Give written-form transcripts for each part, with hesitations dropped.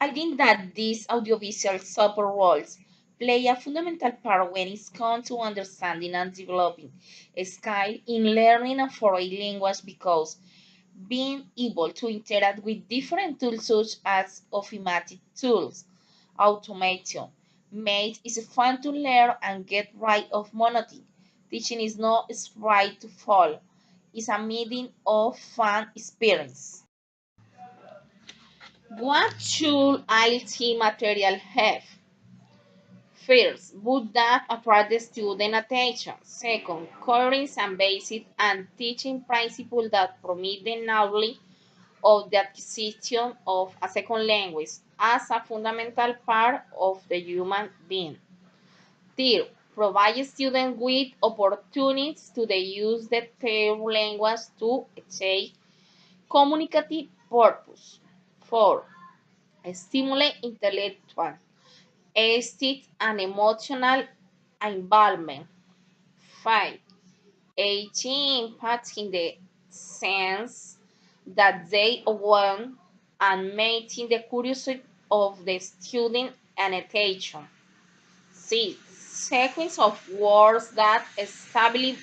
I think that these audiovisual support roles play a fundamental part when it comes to understanding and developing a skill in learning a foreign language because being able to interact with different tools such as automatic tools, automation, makes it fun to learn and get rid of monotony. Teaching is not a sprite to fall. It's a meeting of fun experience. What should ILT material have? First, would that attract the student attention? Second, covering some basic and teaching principles that permit the knowledge of the acquisition of a second language as a fundamental part of the human being. Third, provide students with opportunities to use the third language to achieve communicative purpose. Four, stimulate intellectual, aesthetic, and emotional involvement. 5. Aging impact in the sense that they awaken and maintain the curiosity of the student and attention. 6. Sequence of words that establish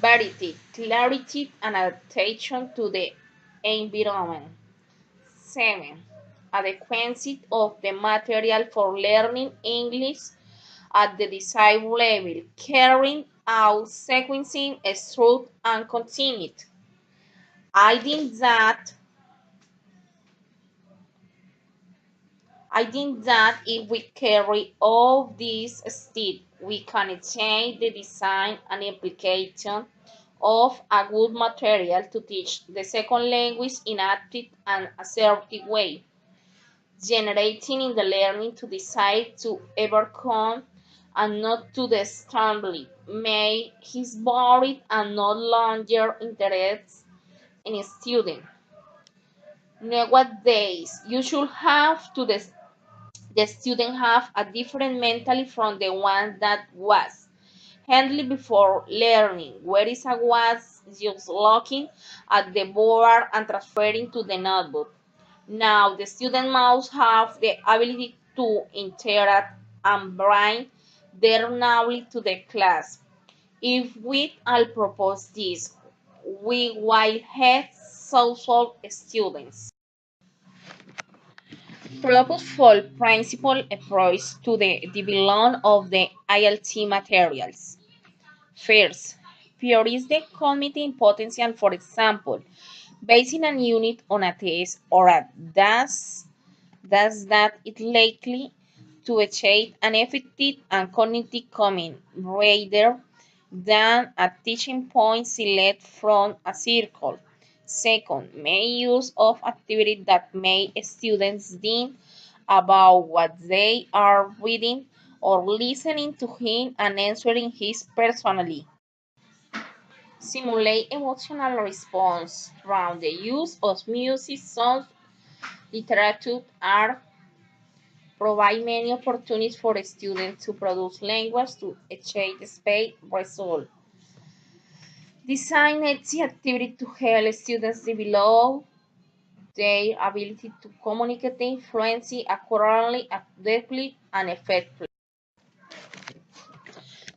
variety, clarity, and attention to the environment. 7. Adequacy of the material for learning English at the desired level, carrying out sequencing, structure, and continuity. I think that if we carry all these steps, we can change the design and application of a good material to teach the second language in an active and assertive way, generating in the learning to decide to overcome and not to the stumbling, make his bored and no longer interest in a student. Nowadays, you should have to the student have a different mentality from the one that was handled before learning, whereas I was just looking at the board and transferring to the notebook. Now the student must have the ability to interact and bring their knowledge to the class. If we all propose this, we will have social students. Purposeful principle approach to the development of the ILT materials. First, prioritize the cognitive potential, for example, basing a unit on a test or a that it likely to achieve an effective and cognitive comment rather than a teaching point select from a circle. Second, make use of activities that make students think about what they are reading or listening to him and answering his personally. Simulate emotional response around the use of music, songs, literature, art, provide many opportunities for students to produce language to achieve the space result. Design the activity to help students develop their ability to communicate fluency accurately, adequately, and effectively.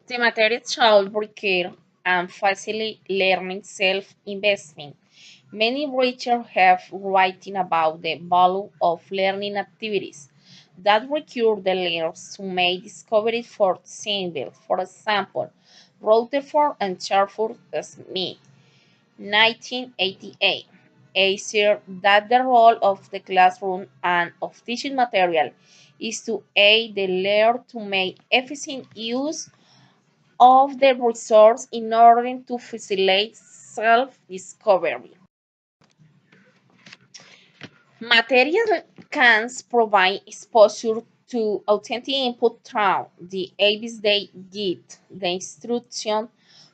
The material should require and facilitate learning self-investment. Many researchers have written about the value of learning activities that require the learners to make discoveries for themselves. For example, Rutherford and Schaeffer Smith, 1988, asserted that the role of the classroom and of teaching material is to aid the learner to make efficient use of the resource in order to facilitate self-discovery. Material can provide exposure to authentic input through the aids they get, the instruction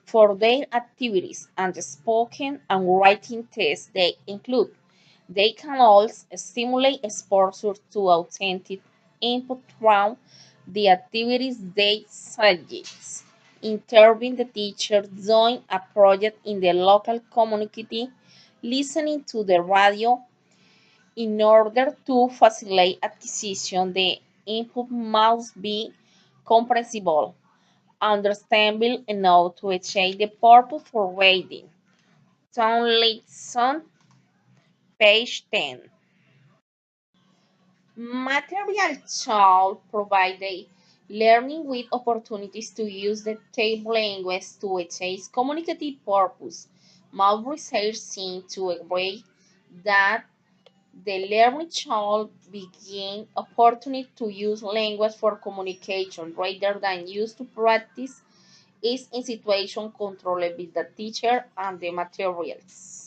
for their activities, and the spoken and writing tests they include. They can also stimulate exposure to authentic input through the activities they suggest. Intervene the teacher join a project in the local community, listening to the radio, In order to facilitate acquisition, the input must be comprehensible, understandable enough to achieve the purpose for reading. Tomlinson, page 10. Material shall provide the learning with opportunities to use the table language to achieve communicative purpose. Most research seems to agree that the learning shall begin opportunity to use language for communication rather than use to practice is in situation controlled with the teacher and the materials.